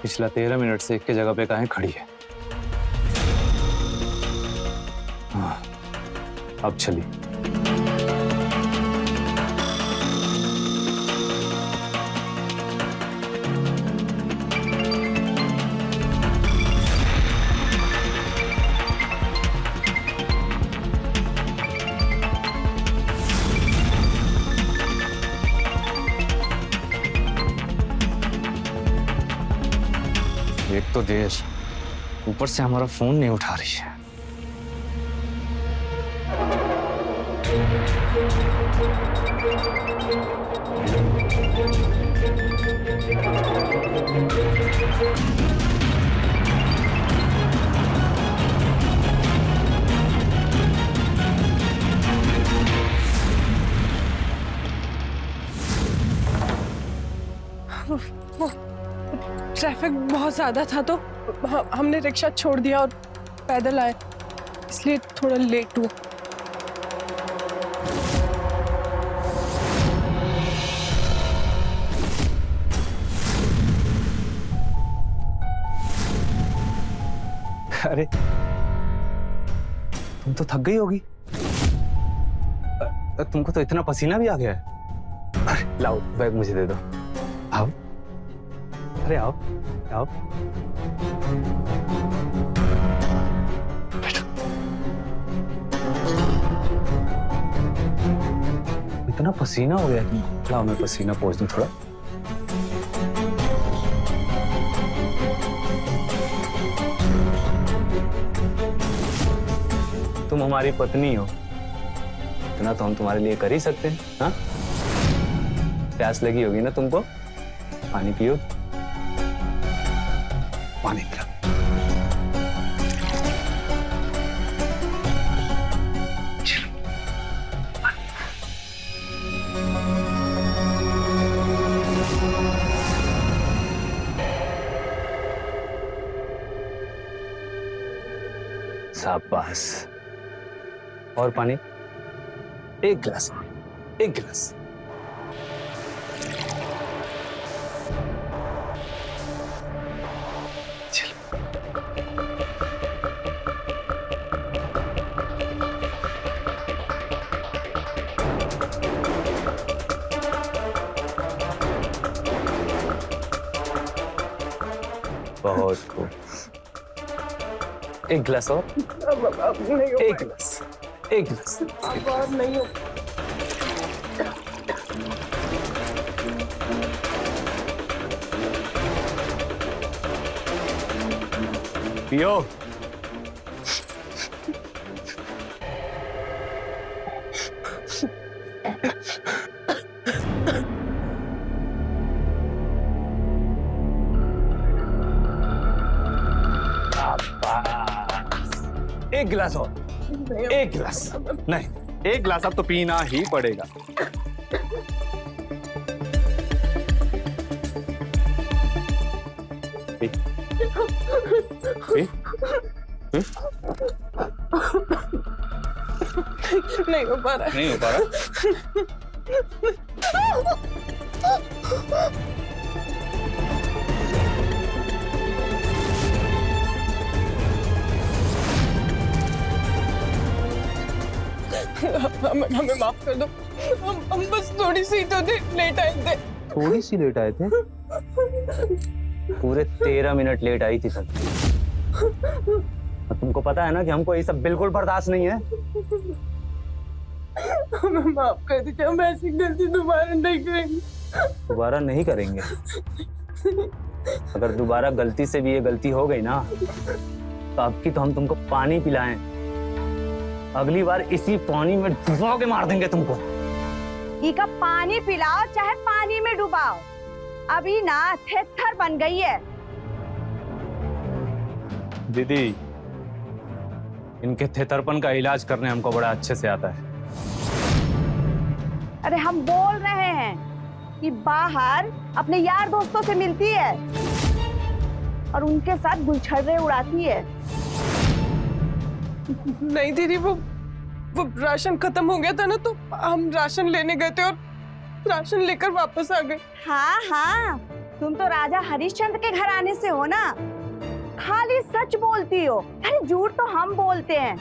पिछला 13 मिनट से एक के जगह पे कहीं खड़ी है। हाँ, अब चली। एक तो देर, ऊपर से हमारा फोन नहीं उठा रही है। ट्रैफिक बहुत ज्यादा था तो हमने रिक्शा छोड़ दिया और पैदल आए, इसलिए थोड़ा लेट हुआ। अरे तुम तो थक गई होगी। तुमको तो इतना पसीना भी आ गया है। अरे लाओ बैग मुझे दे दो। आओ, अरे आओ आओ। बैठो। इतना पसीना हो गया तुमको। लाओ मैं पसीना पोंछ दूं थोड़ा। तुम हमारी पत्नी हो, इतना तो हम तुम्हारे लिए कर ही सकते हैं। हाँ, प्यास लगी होगी ना तुमको, पानी पियो। पानी पिला। शाबाश। और पानी, एक गिलास, एक गिलास। बहुत खूब। एक गिलास और। अब नहीं हो एक गिलास, एक गिलास। अब और नहीं हो। पियो। एक गिलास और, एक गिलास। नहीं, एक गिलास अब तो पीना ही पड़ेगा। पी। पी। पी। नहीं हो पा रहा है। नहीं हो पा रहा। हमें माफ कर दो। हम बस थोड़ी सी तो लेट आए थे। थोड़ी सी लेट आए थे? पूरे 13 मिनट लेट आई थी सर। तुमको पता है ना कि हमको ये सब बिल्कुल बर्दाश्त नहीं है। हमें माफ कर दीजिए, हम ऐसी गलती दोबारा नहीं करेंगे। दोबारा नहीं करेंगे? अगर दोबारा गलती से भी ये गलती हो गई ना, तो अब की तो हम तुमको पानी पिलाएं। अगली बार इसी पानी में डुबा के मार देंगे तुमको। इका पानी पिलाओ चाहे पानी में डुबाओ, अभी ना थेथर बन गई है। दीदी, इनके थेथरपन का इलाज करने हमको बड़ा अच्छे से आता है। अरे हम बोल रहे हैं कि बाहर अपने यार दोस्तों से मिलती है और उनके साथ गुलछर्रे उड़ाती है। नहीं दीदी, वो राशन खत्म हो गया था ना, तो हम राशन लेने गए थे और राशन लेकर वापस आ गए। हाँ हाँ, तुम तो राजा हरिश्चंद्र के घराने से हो ना, खाली सच बोलती हो। अरे झूठ तो हम बोलते हैं।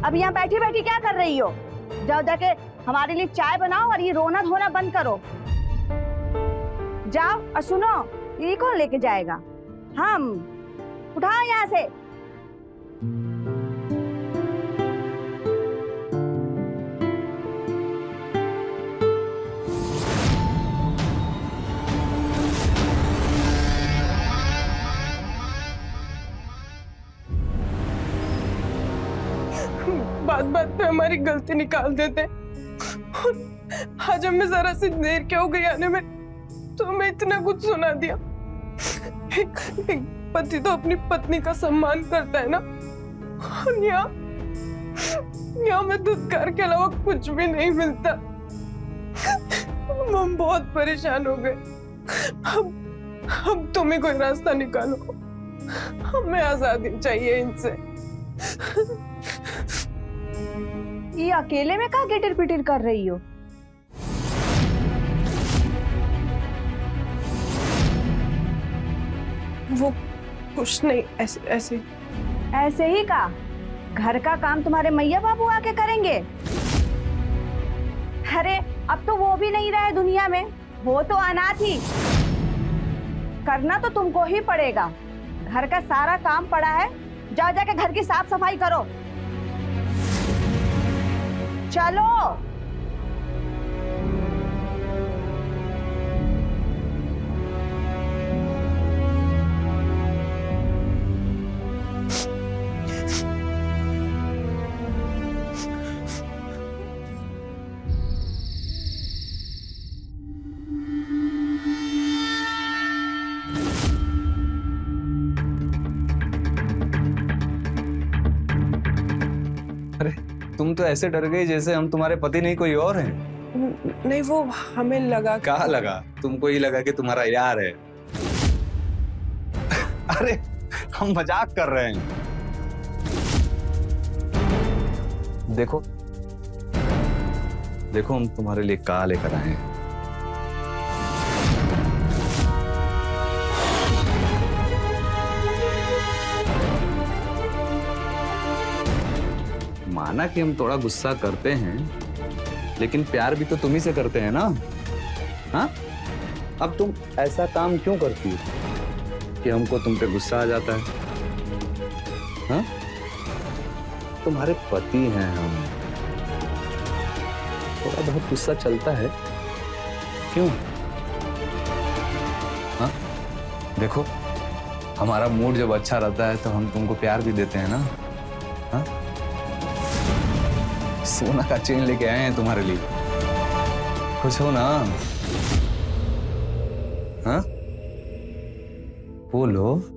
अब यहाँ बैठी बैठी क्या कर रही हो? जाओ जाके हमारे लिए चाय बनाओ और ये रोना धोना बंद करो। जाओ और सुनो, ये कौन लेके जाएगा? हम। उठाओ यहाँ से। बात बात पे हमारी गलती निकाल देते। आज हमें जरा सी देर क्या हो गई आने में, तो हमें इतना कुछ सुना दिया। एक पति तो अपनी पत्नी का सम्मान करता है ना, और यहाँ में धुतकार के अलावा कुछ भी नहीं मिलता। हम बहुत परेशान हो गए। अब तुम ही कोई रास्ता निकालो, हमें आजादी चाहिए इनसे। ये अकेले में कहाँ गिटिर पिटिर कर रही हो? वो कुछ नहीं, ऐसे ही का घर का काम तुम्हारे मैया बाबू आके करेंगे? अरे अब तो वो भी नहीं रहे दुनिया में, वो तो अनाथ ही। करना तो तुमको ही पड़ेगा। घर का सारा काम पड़ा है, जा जाके घर की साफ सफाई करो। चलो। अरे तुम तो ऐसे डर गई जैसे हम तुम्हारे पति नहीं कोई और हैं। नहीं, वो हमें लगा। कहाँ लगा? तुमको ही लगा कि तुम्हारा यार है। अरे हम मजाक कर रहे हैं। देखो देखो, हम तुम्हारे लिए कहाँ लेकर आए हैं। माना कि हम थोड़ा गुस्सा करते हैं, लेकिन प्यार भी तो तुम ही से करते हैं ना। हाँ, अब तुम ऐसा काम क्यों करती हो कि हमको तुम पे गुस्सा आ जाता है? हाँ, तुम्हारे पति हैं हम, थोड़ा बहुत गुस्सा चलता है। क्यों? हाँ, देखो हमारा मूड जब अच्छा रहता है तो हम तुमको प्यार भी देते हैं ना। हाँ, सोना का चेन लेके आए हैं तुम्हारे लिए, खुश हो ना? हाँ, बोलो।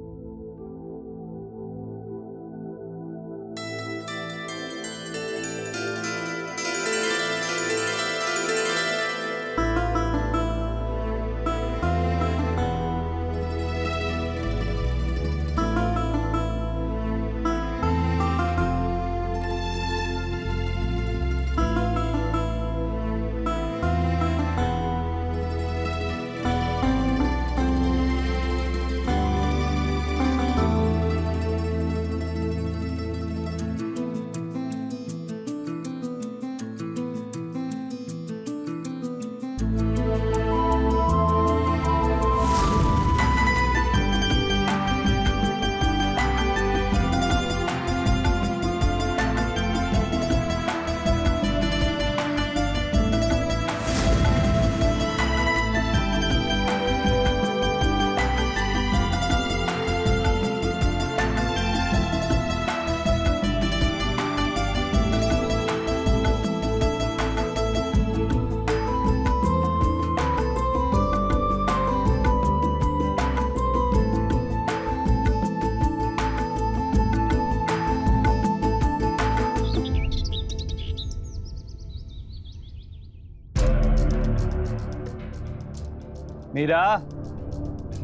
मीरा,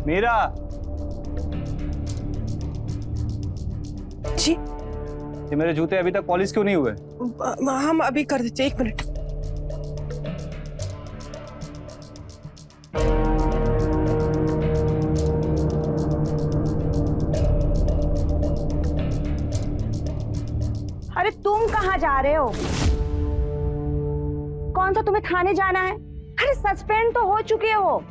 मीरा। जी, ये मेरे जूते अभी तक पॉलिश क्यों नहीं हुए? हम अभी कर देते, 1 मिनट। अरे तुम कहाँ जा रहे हो? कौन सा तुम्हें थाने जाना है? अरे सस्पेंड तो हो चुके हो।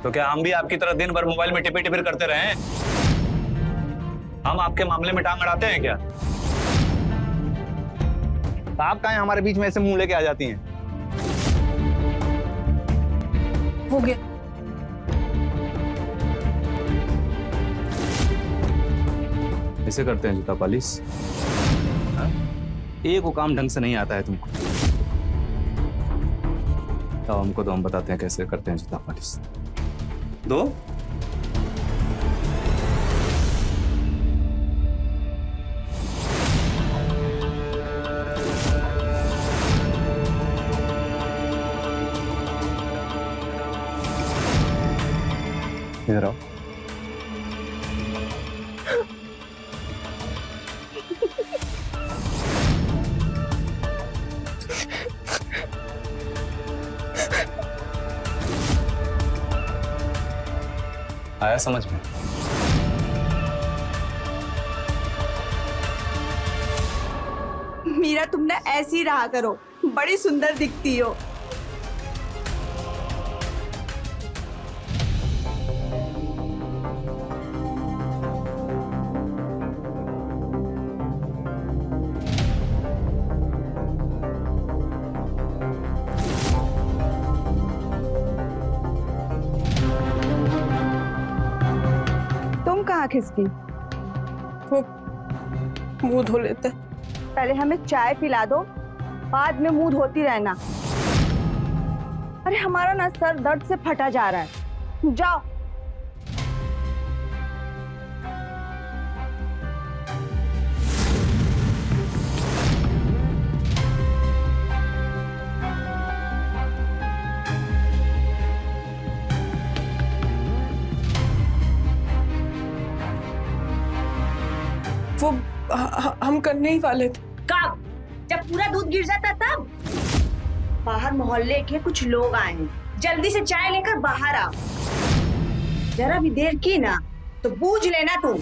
तो क्या हम भी आपकी तरह दिन भर मोबाइल में टिपिर टिपिर करते रहे? हम आपके मामले में टांग अड़ाते हैं क्या? आप कहाँ हमारे बीच में ऐसे मुंह लेके आ जाती हैं? हो गया। ऐसे करते हैं जूता पालिश? हाँ? एक वो काम ढंग से नहीं आता है तुमको। तो हमको तो हम बताते हैं कैसे करते हैं जूता पालिश। दो इधर आओ। आया समझ में? मीरा, तुम ना ऐसी ही रहा करो, बड़ी सुंदर दिखती हो। तुम कहाँ खिसकी? वो मुंह धो लेते। पहले हमें चाय पिला दो, बाद में मुंह धोती रहना। अरे हमारा ना सर दर्द से फटा जा रहा है, जाओ। वो हम करने ही वाले थे। कब? जब पूरा दूध गिर जाता तब? बाहर मोहल्ले के कुछ लोग आए हैं, जल्दी से चाय लेकर बाहर आओ। जरा भी देर की ना तो बूझ लेना तुम।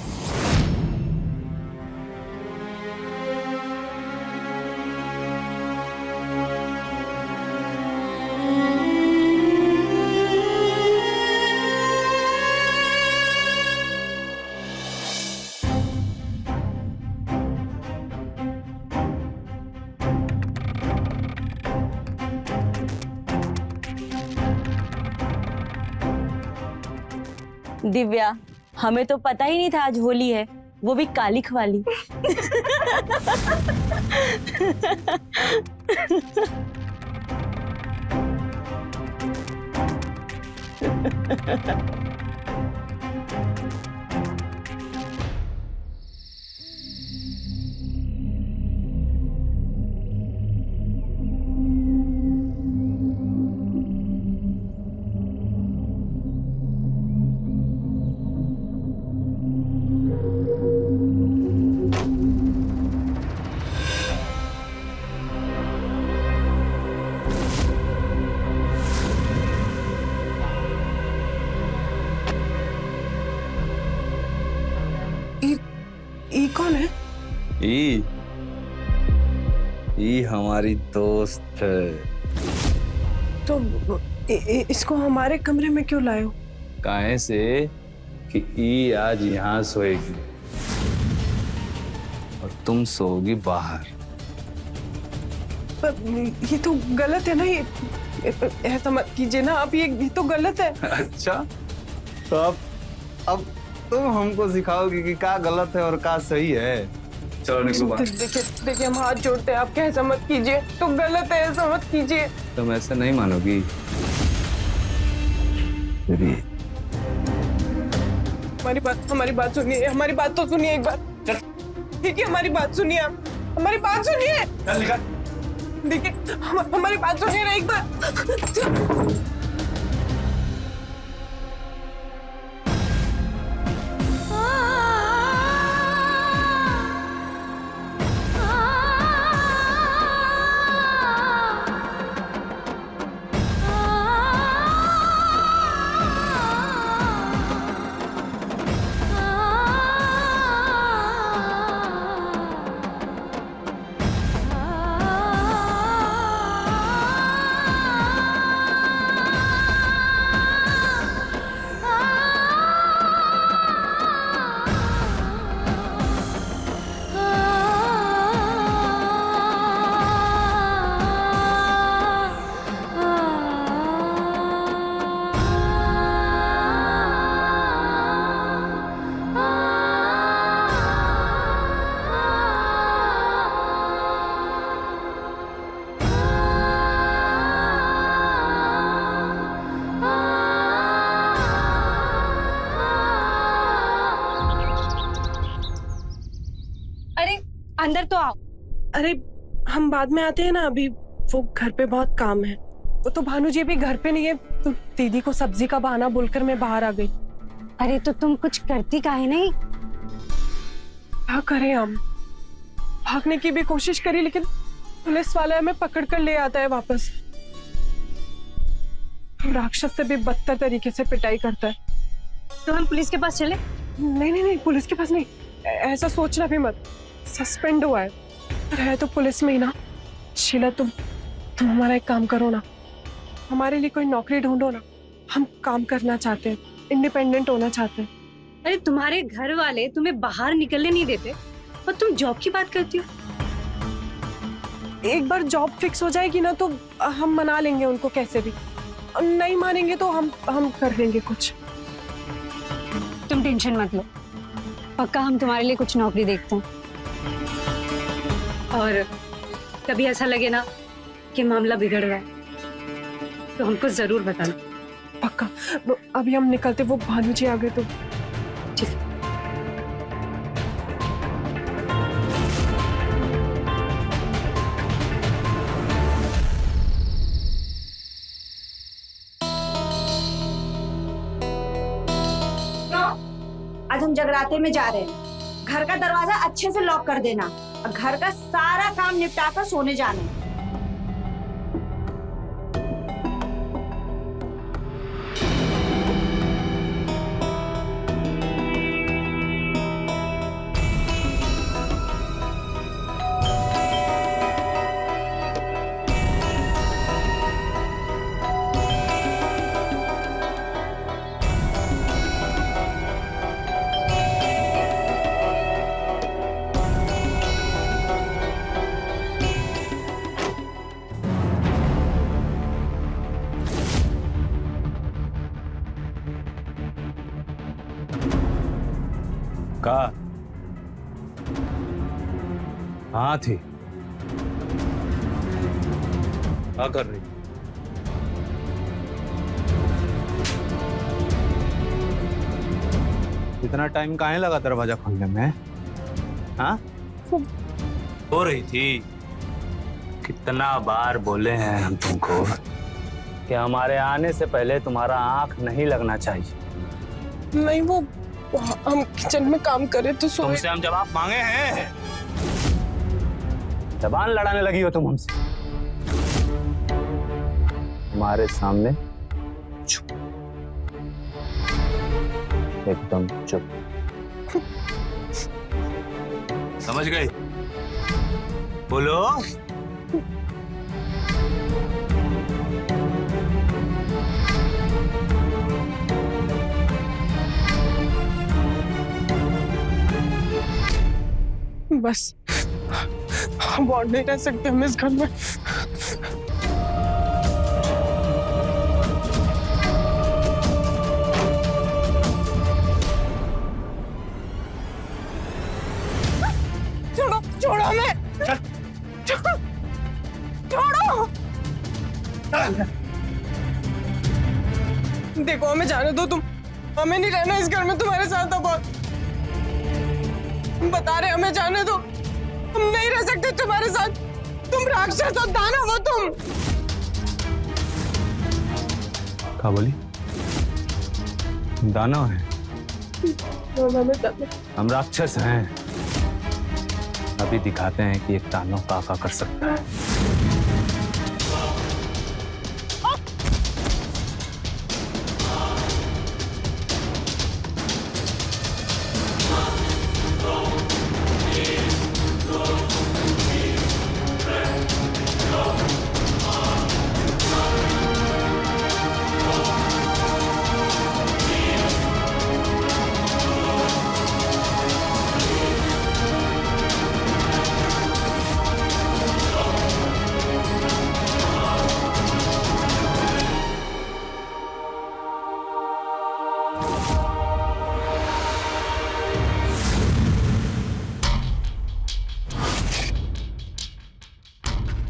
दिव्या, हमें तो पता ही नहीं था आज होली है, वो भी कालिख वाली। ई कौन है? ई हमारी दोस्त है। तो इसको हमारे कमरे में क्यों लाए हो? काहे से कि ई आज यहाँ सोएगी और तुम सोओगी बाहर। पर ये तो गलत है ना, ये ऐसा मत कीजिए ना आप, ये तो गलत है। अच्छा, तो अब तुम हमको सिखाओगी कि क्या गलत है और क्या सही है। चलो निकलो बाहर। देखिए हम हाथ जोड़ते हैं, आप क्या ऐसा मत कीजिए, तो गलत है, ऐसा मत कीजिए। तुम ऐसे नहीं मानोगी। हमारी बात सुनिए, हमारी बात तो सुनिए एक बार। ठीक है, हमारी बात सुनिए, आप हमारी बात सुनिए। देखिए हमारी बात सुनिए ना एक बार। अरे अंदर तो आओ। अरे हम बाद में आते हैं ना, अभी वो घर पे बहुत काम है। वो तो भानु जी अभी घर पे नहीं है, तो दीदी को सब्जी का बहाना बोलकर मैं बाहर आ गई। अरे तो तुम कुछ करती काहे नहीं? क्या करें हम? भागने की भी कोशिश करी, लेकिन पुलिस वाला हमें पकड़ कर ले आता है वापस। राक्षस से भी बदतर तरीके से पिटाई करता है। तो हम पुलिस के पास चले? नहीं नहीं नहीं, पुलिस के पास नहीं, ऐसा सोचना भी मत। सस्पेंड हुआ है, पर है तो पुलिस में ही ना। शीला तुम हमारा एक काम करो ना, हमारे लिए कोई नौकरी ढूंढो ना। हम काम करना चाहते हैं, इंडिपेंडेंट होना चाहते हैं। अरे तुम्हारे घर वाले तुम्हें बाहर निकलने नहीं देते और तुम जॉब की बात करती हो। एक बार जॉब फिक्स हो जाएगी ना तो हम मना लेंगे उनको कैसे भी। नहीं मानेंगे तो हम कर लेंगे कुछ। तुम टेंशन मत लो, पक्का हम तुम्हारे लिए कुछ नौकरी देखते हैं। और कभी ऐसा लगे ना कि मामला बिगड़ रहा है तो हमको जरूर बताना। पक्का। अभी हम निकलते, वो भानु जी आ गए तो। ठीक है। आज हम जगराते में जा रहे हैं। घर का दरवाजा अच्छे से लॉक कर देना और घर का सारा काम निपटा कर सोने जाना है। कहाँ थी? क्या कर रही? इतना टाइम काहे लगा दरवाजा खोलने में? हाँ? सो रही थी। कितना बार बोले हैं हम तुमको कि हमारे आने से पहले तुम्हारा आंख नहीं लगना चाहिए। नहीं, वो हम किचन में काम करे तो सोए। तुमसे हम जवाब मांगे हैं। जबान लड़ाने लगी हो तुम हमसे। हमारे सामने चुप, एकदम चुप। समझ गई? बोलो। बस हम और नहीं रह सकते हम इस घर में। छोड़ो छोड़ो हमें, छोड़ो। देखो हमें जाने दो, तुम हमें नहीं रहना इस घर में तुम्हारे साथ। अब बता रहे हमें जाने दो, हम नहीं रह सकते तुम्हारे साथ। तुम राक्षस हो, दानव हो तुम। क्या बोली? दानव है? हम राक्षस हैं। अभी दिखाते हैं कि एक दानव क्या कर सकता है।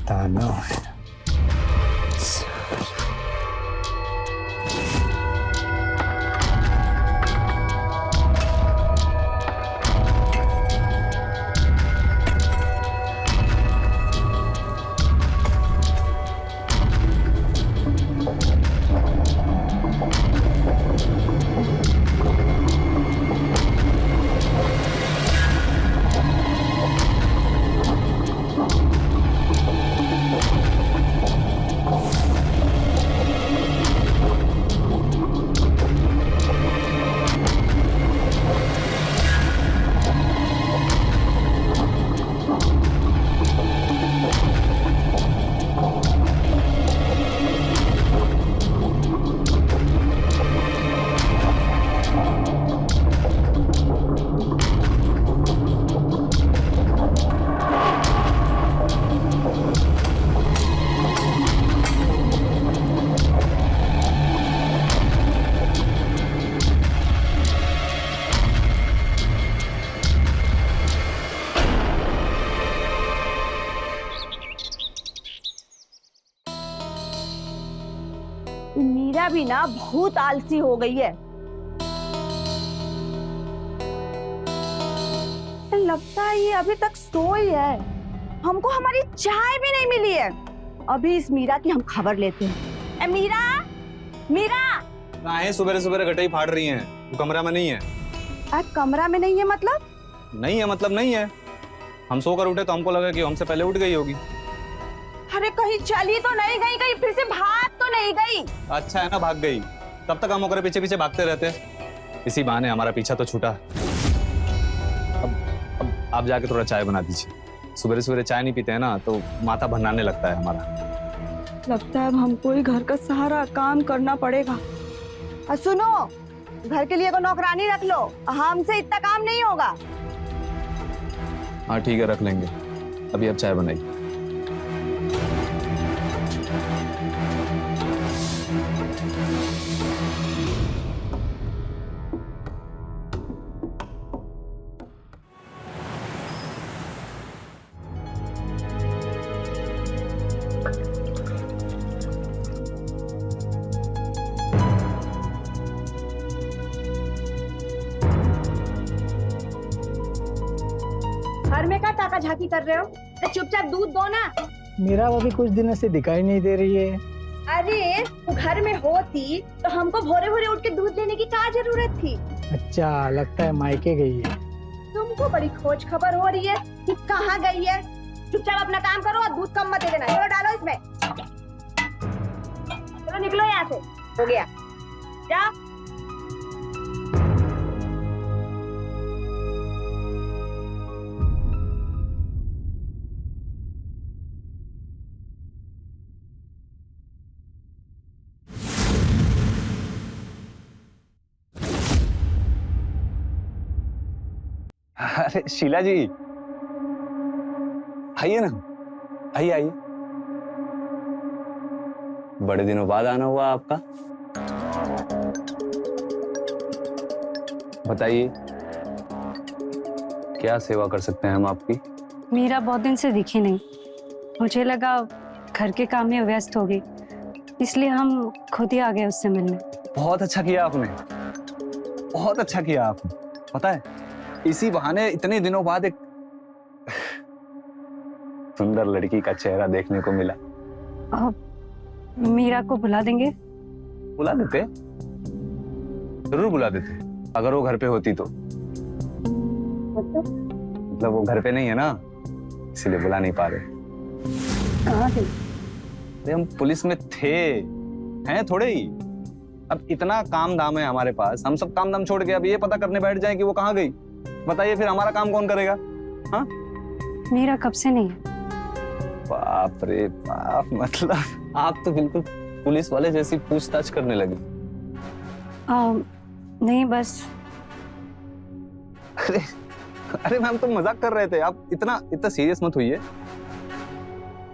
दानव है। मीरा भी ना बहुत आलसी हो गई है। लगता है ये अभी तक सोई है। हमको हमारी चाय भी नहीं मिली है। अभी इस मीरा की हम खबर लेते हैं। ए मीरा, मीरा। कहाँ है? सुबह सुबह गटाई फाड़ रही हैं। वो कमरा में नहीं है। कमरा में नहीं है मतलब? नहीं है मतलब नहीं है। हम सोकर उठे तो हमको लगा कि हमसे पहले उठ गई होगी। अरे कहीं चली तो नहीं गई, कहीं फिर से भाग तो नहीं गई? अच्छा है ना, भाग गई। तब तक हम ओकरे पीछे पीछे भागते रहते। इसी बहाने हमारा पीछा तो छूटा। अब आप जाके थोड़ा चाय बना दीजिए। सुबह सुबह चाय नहीं पीते हैं ना तो माथा भन्नाने लगता है हमारा। लगता है अब हमको ही घर का सारा काम करना पड़ेगा। और सुनो, घर के लिए को नौकरानी रख लो, हमसे इतना काम नहीं होगा। हाँ ठीक है, रख लेंगे। अभी अब चाय बनाइए। घर में क्या ताका झाकी कर रहे हो? तो चुपचाप दूध दो ना। मीरा वो भी कुछ दिनों से दिखाई नहीं दे रही है। अरे वो घर में होती तो हमको भोरे भोरे उठ के दूध लेने की क्या जरूरत थी? अच्छा, लगता है मायके गई है। तुमको बड़ी खोज खबर हो रही है कि कहाँ गई है। चुपचाप अपना काम करो और दूध कम मत दे देना। चलो डालो इसमें। चलो निकलो यहाँ से। हो गया, जाओ। अरे शीला जी, आइए ना, आइए आइए। बड़े दिनों बाद आना हुआ आपका। बताइए, क्या सेवा कर सकते हैं हम आपकी? मीरा बहुत दिन से दिखी नहीं। मुझे लगा घर के काम में व्यस्त हो गई, इसलिए हम खुद ही आ गए उससे मिलने। बहुत अच्छा किया आपने, बहुत अच्छा किया आपने। पता है, इसी बहाने इतने दिनों बाद एक सुंदर लड़की का चेहरा देखने को मिला। मीरा को बुला देंगे? बुला देते, जरूर बुला देते, अगर वो घर पे होती तो। मतलब वो घर पे नहीं है ना, इसीलिए बुला नहीं पा रहे। कहाँ थे? अरे हम पुलिस में थे, हैं थोड़े ही। अब इतना काम धाम है हमारे पास, हम सब काम धाम छोड़ के अब ये पता करने बैठ जाए कि वो कहाँ गई। बताइए फिर हमारा काम कौन करेगा? हाँ, मीरा कब से नहीं है। बाप रे बाप, मतलब आप तो बिल्कुल पुलिस वाले जैसी पूछताछ करने लगी। नहीं बस। अरे अरे मैम, तो मजाक कर रहे थे। आप इतना सीरियस मत होइए।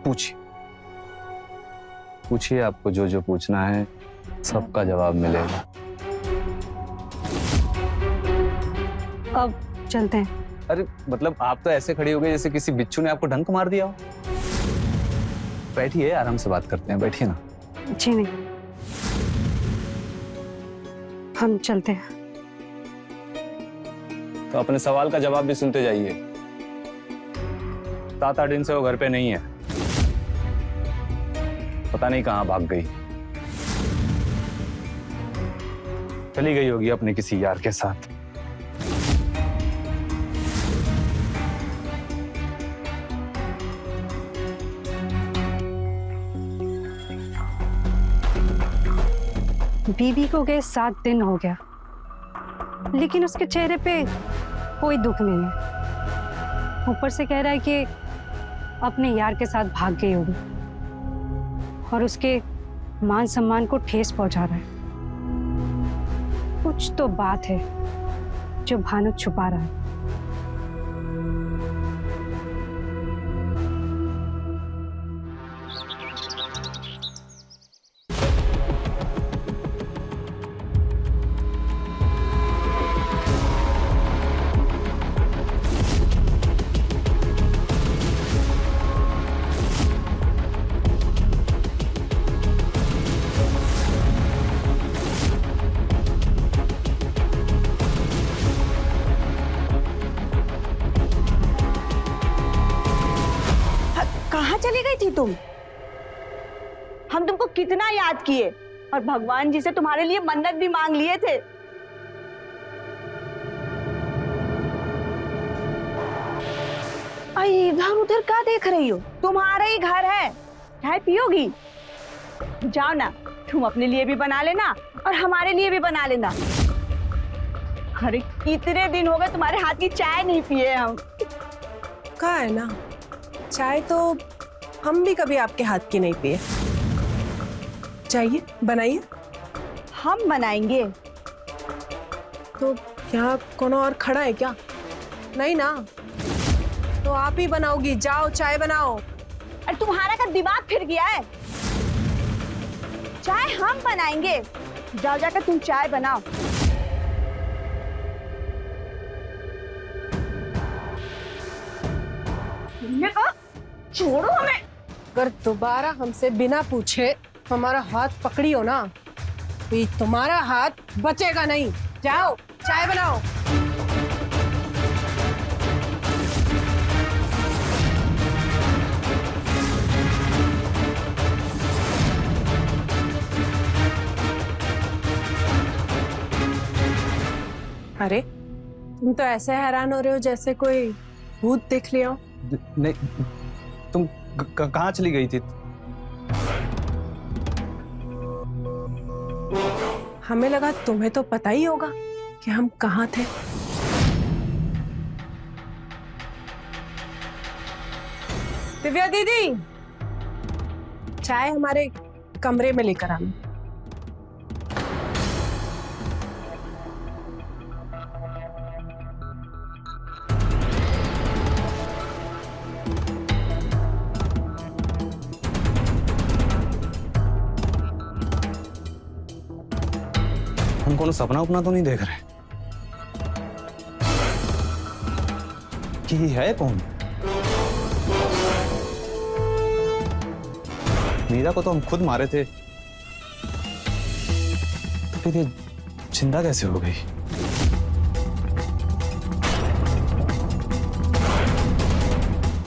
पूछिए पूछिए, आपको जो जो पूछना है सबका जवाब मिलेगा। अब चलते हैं। अरे मतलब आप तो ऐसे खड़ी हो गई जैसे किसी बिच्छू ने आपको डंक मार दिया हो। बैठिए, आराम से बात करते हैं, बैठिए ना। जी नहीं, हम चलते हैं। तो अपने सवाल का जवाब भी सुनते जाइए। 7-8 दिन से वो घर पे नहीं है, पता नहीं कहाँ भाग गई। चली गई होगी अपने किसी यार के साथ। बीबी को गए 7 दिन हो गया, लेकिन उसके चेहरे पे कोई दुख नहीं है। ऊपर से कह रहा है कि अपने यार के साथ भाग गई होगी और उसके मान सम्मान को ठेस पहुंचा रहा है। कुछ तो बात है जो भानु छुपा रहा है। कहाँ चली गई थी तुम? हम तुमको कितना याद किए और भगवान जी से तुम्हारे लिए मन्नत भी मांग लिए थे। अरे इधर उधर क्या देख रही हो? तुम्हारा ही घर है, चाय पियोगी? जाओ ना, तुम अपने लिए भी बना लेना और हमारे लिए भी बना लेना। अरे कितने दिन हो गए तुम्हारे हाथ की चाय नहीं पिए हम। कहा है ना, चाय तो हम भी कभी आपके हाथ की नहीं पिए। चाहिए बनाइए। हम बनाएंगे? तो क्या कोनो और खड़ा है क्या? नहीं ना, तो आप ही बनाओगी। जाओ चाय बनाओ। अरे तुम्हारा का दिमाग फिर गया है? चाय हम बनाएंगे, जाओ जाकर तुम चाय बनाओ। छोड़ो हमें। अगर दोबारा हमसे बिना पूछे हमारा हाथ पकड़ी हो ना, तो ये तुम्हारा हाथ बचेगा नहीं। जाओ चाय बनाओ। अरे तुम तो ऐसे हैरान हो रहे हो जैसे कोई भूत देख लिया हो। नहीं, तुम कहाँ चली गई थी? हमें लगा तुम्हें तो पता ही होगा कि हम कहाँ थे। दिव्या दीदी, चाय हमारे कमरे में लेकर आना। हम कोनो सपना उपना तो नहीं देख रहे कि है कौन? मीरा को तो हम खुद मारे थे, फिर ये जिंदा कैसे हो गई?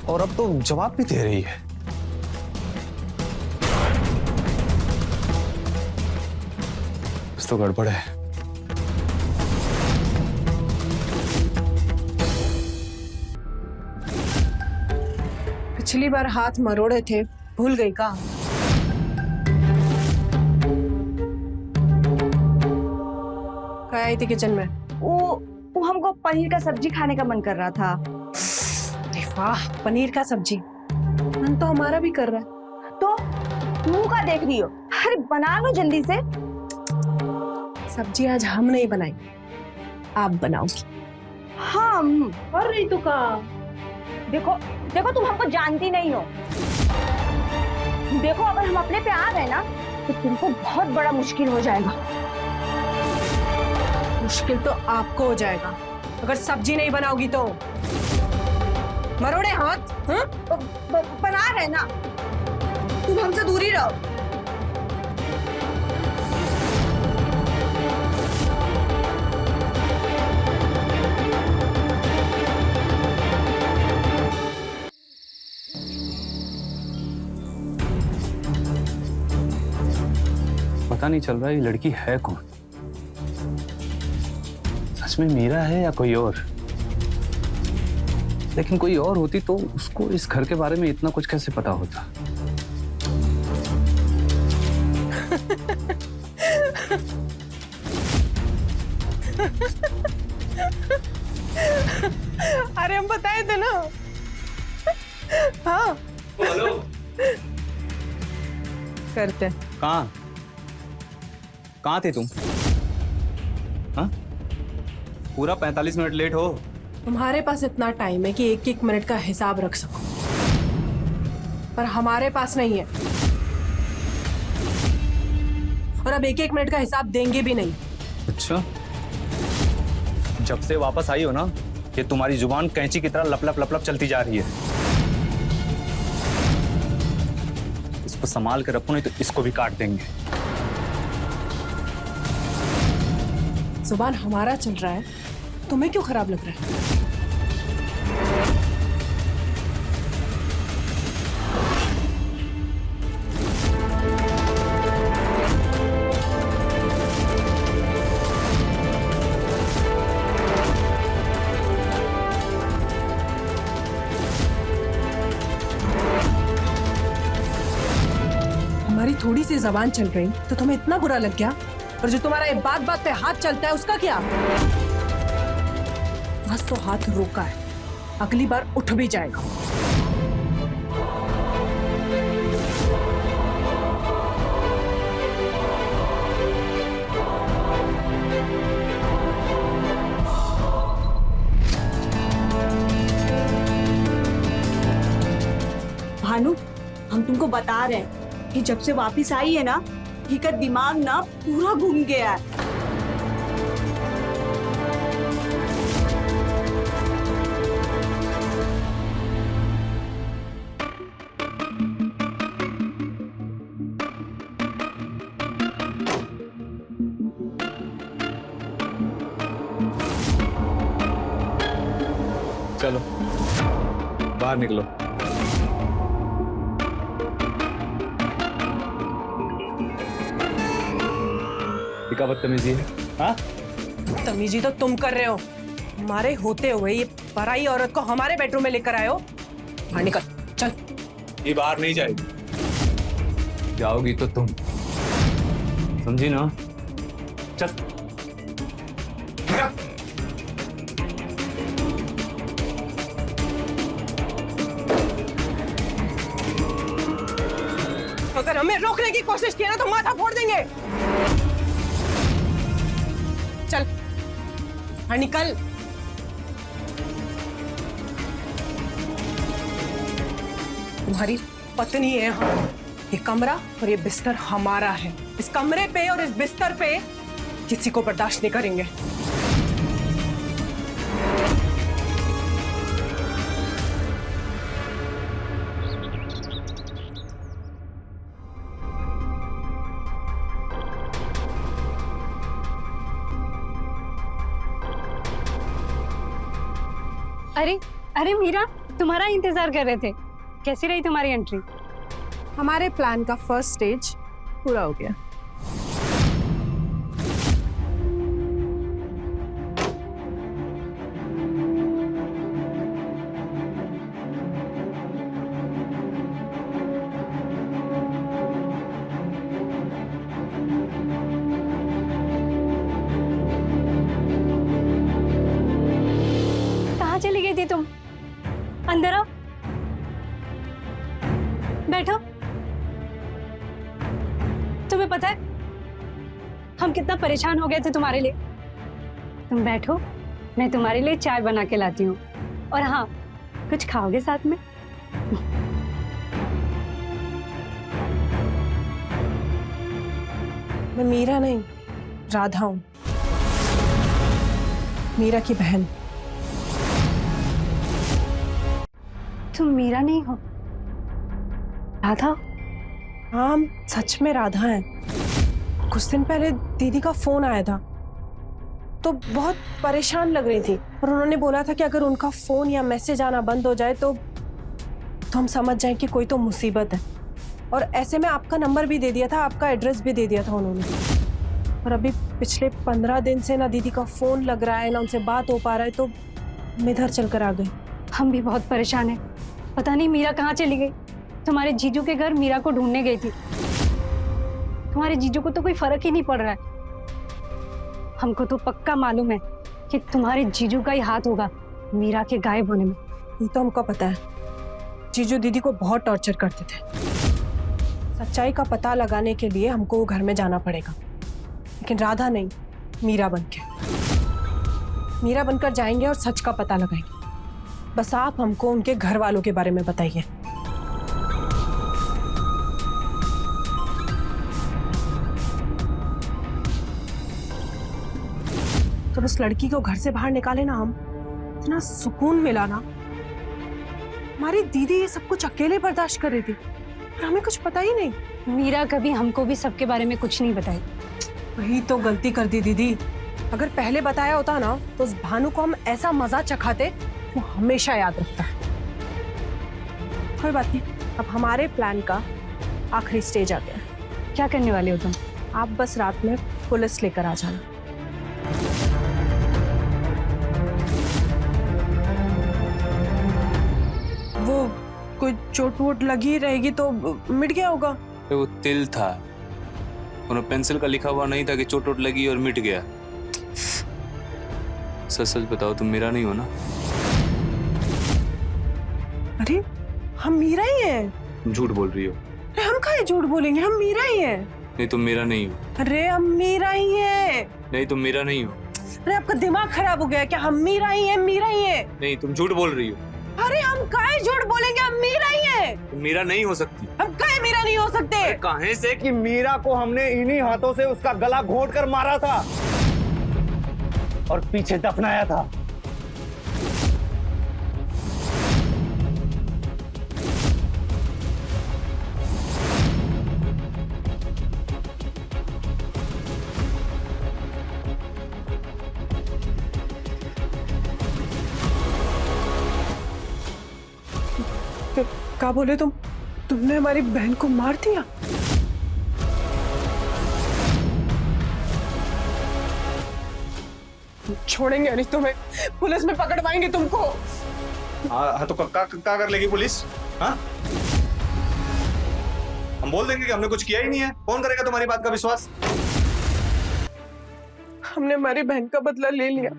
और अब तो जवाब भी दे रही है। कुछ तो गड़बड़ है। पिछली बार हाथ मरोड़े थे, भूल गई का? क्या आई थी किचन में? वो हमको पनीर का सब्जी खाने का मन कर रहा था। अरे वाह, पनीर का सब्जी मन तो हमारा भी कर रहा है। तो मुंह का देख रही हो? अरे बना लो जल्दी से। सब्जी आज हम नहीं बनाएंगे, आप बनाओगी। हम? और रही तो का? देखो देखो, तुम हमको जानती नहीं हो। देखो अगर हम अपने पे आ गए ना तो तुमको बहुत बड़ा मुश्किल हो जाएगा। मुश्किल तो आपको हो जाएगा अगर सब्जी नहीं बनाओगी तो। मरोड़े हाथ। हाँ? बना रहे ना, तुम हमसे दूरी रहो। पता नहीं चल रहा ये लड़की है कौन? सच में मीरा है या कोई और? लेकिन कोई और होती तो उसको इस घर के बारे में इतना कुछ कैसे पता होता? अरे हम बताए थे ना। हाँ हेलो, करते। कहाँ थे तुम? हाँ? पूरा 45 मिनट लेट हो। तुम्हारे पास इतना टाइम है कि एक एक मिनट का हिसाब रख सको, पर हमारे पास नहीं है। और अब एक एक मिनट का हिसाब देंगे भी नहीं। अच्छा, जब से वापस आई हो ना, ये तुम्हारी जुबान कैंची की तरह लप लप लप लप चलती जा रही है। इसको संभाल के रखो, नहीं तो इसको भी काट देंगे। जुबान हमारा चल रहा है, तुम्हें क्यों खराब लग रहा है? तुम्हारी थोड़ी सी जबान चल रही तो तुम्हें इतना बुरा लग गया, और जो तुम्हारा एक बात बात पे हाथ चलता है उसका क्या? बस तो हाथ रोका है, अगली बार उठ भी जाएगा। भानु, हम तुमको बता रहे हैं कि जब से वापस आई है ना, का दिमाग ना पूरा घूम गया है। चलो बाहर निकलो। क्या बदतमीजी है? हाँ, तमीजी तो तुम कर रहे हो। हमारे होते हुए ये पराई औरत को हमारे बेडरूम में लेकर आए हो। बाहर निकल, चल। ये बाहर नहीं जाएगी। जाओगी तो तुम, समझी ना? चल। अगर हमें रोकने की कोशिश की ना तो माथा फोड़ देंगे। चल, बाहर निकल। तुम्हारी पत्नी है हम। ये कमरा और ये बिस्तर हमारा है। इस कमरे पे और इस बिस्तर पे किसी को बर्दाश्त नहीं करेंगे। अरे अरे मीरा, तुम्हारा इंतजार कर रहे थे। कैसी रही तुम्हारी एंट्री? हमारे प्लान का फर्स्ट स्टेज पूरा हो गया। कहाँ चली गई थी तुम? अंदर आओ, बैठो। तुम्हें पता है हम कितना परेशान हो गए थे तुम्हारे लिए। तुम बैठो, मैं तुम्हारे लिए चाय बना के लाती हूँ। और हाँ, कुछ खाओगे साथ में? मैं मीरा नहीं, राधा हूं। मीरा की बहन। तुम मीरा नहीं हो, राधा? हाँ, हम सच में राधा हैं। कुछ दिन पहले दीदी का फोन आया था तो बहुत परेशान लग रही थी, और उन्होंने बोला था कि अगर उनका फोन या मैसेज आना बंद हो जाए तो हम समझ जाएं कि कोई तो मुसीबत है। और ऐसे में आपका नंबर भी दे दिया था, आपका एड्रेस भी दे दिया था उन्होंने। और अभी पिछले 15 दिन से ना दीदी का फोन लग रहा है, ना उनसे बात हो पा रहा है, तो हम इधर चलकर आ गए। हम भी बहुत परेशान हैं। पता नहीं मीरा कहाँ चली गई। तुम्हारे जीजू के घर मीरा को ढूंढने गई थी। तुम्हारे जीजू को तो कोई फर्क ही नहीं पड़ रहा है। हमको तो पक्का मालूम है कि तुम्हारे जीजू का ही हाथ होगा मीरा के गायब होने में। ये तो हमको पता है। जीजू दीदी को बहुत टॉर्चर करते थे। सच्चाई का पता लगाने के लिए हमको वो घर में जाना पड़ेगा, लेकिन राधा नहीं, मीरा बनकर जाएंगे और सच का पता लगाएंगे। बस आप हमको उनके घर वालों के बारे में बताइए। तो उस लड़की को घर से बाहर निकाले ना हम, इतना सुकून मिला ना। हमारी दीदी ये सब कुछ अकेले बर्दाश्त कर रही थी और हमें कुछ पता ही नहीं। मीरा कभी हमको भी सबके बारे में कुछ नहीं बताई। वही तो गलती कर दी दीदी। अगर पहले बताया होता ना तो उस भानु को हम ऐसा मजा चखाते वो हमेशा याद रखता है। कोई बात नहीं, अब हमारे प्लान का आखिरी स्टेज आ गया। क्या करने वाले हो तुम? आप बस रात में पुलिस लेकर आ जाना। वो कोई चोट वोट लगी रहेगी तो मिट गया होगा। वो तिल था, उन्हें पेंसिल का लिखा हुआ नहीं था कि चोट वोट लगी और मिट गया। सच सच बताओ, तुम मेरा नहीं हो ना? अरे हम मीरा ही हैं। तुम झूठ बोल रही हो। अरे हम काहे झूठ बोलेंगे, हम मीरा ही हैं। नहीं, तुम मेरा नहीं हो। अरे हम मीरा ही हैं। नहीं, तुम मेरा नहीं हो। अरे आपका दिमाग खराब हो गया क्या? हम मीरा ही हैं, मीरा ही हैं। नहीं, तुम झूठ बोल रही हो। अरे हम काहे झूठ बोलेंगे, हम मीरा ही हैं। तुम मेरा नहीं हो सकती। हम काहे मीरा नहीं हो सकते? काहे से? कि मीरा को हमने इन्हीं हाथों से उसका गला घोंट कर मारा था और पीछे दफनाया था। क्या बोले तुम? तुमने हमारी बहन को मार दिया? छोड़ेंगे नहीं तुम्हें, पुलिस में पकड़वाएंगे तुमको। हाँ तो क्या कर लेगी पुलिस? हाँ, हम बोल देंगे कि हमने कुछ किया ही नहीं है। कौन करेगा तुम्हारी बात का विश्वास? हमने हमारी बहन का बदला ले लिया।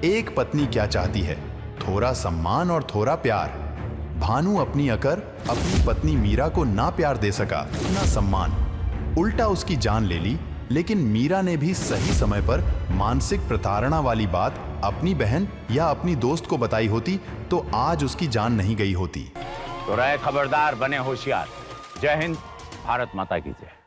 एक पत्नी क्या चाहती है? थोड़ा सम्मान और थोड़ा प्यार। भानु अपनी अकर अपनी पत्नी मीरा को ना प्यार दे सका ना सम्मान, उल्टा उसकी जान ले ली। लेकिन मीरा ने भी सही समय पर मानसिक प्रताड़ना वाली बात अपनी बहन या अपनी दोस्त को बताई होती तो आज उसकी जान नहीं गई होती। तो रहे खबरदार, बने होशियार। जय हिंद, भारत माता की जय।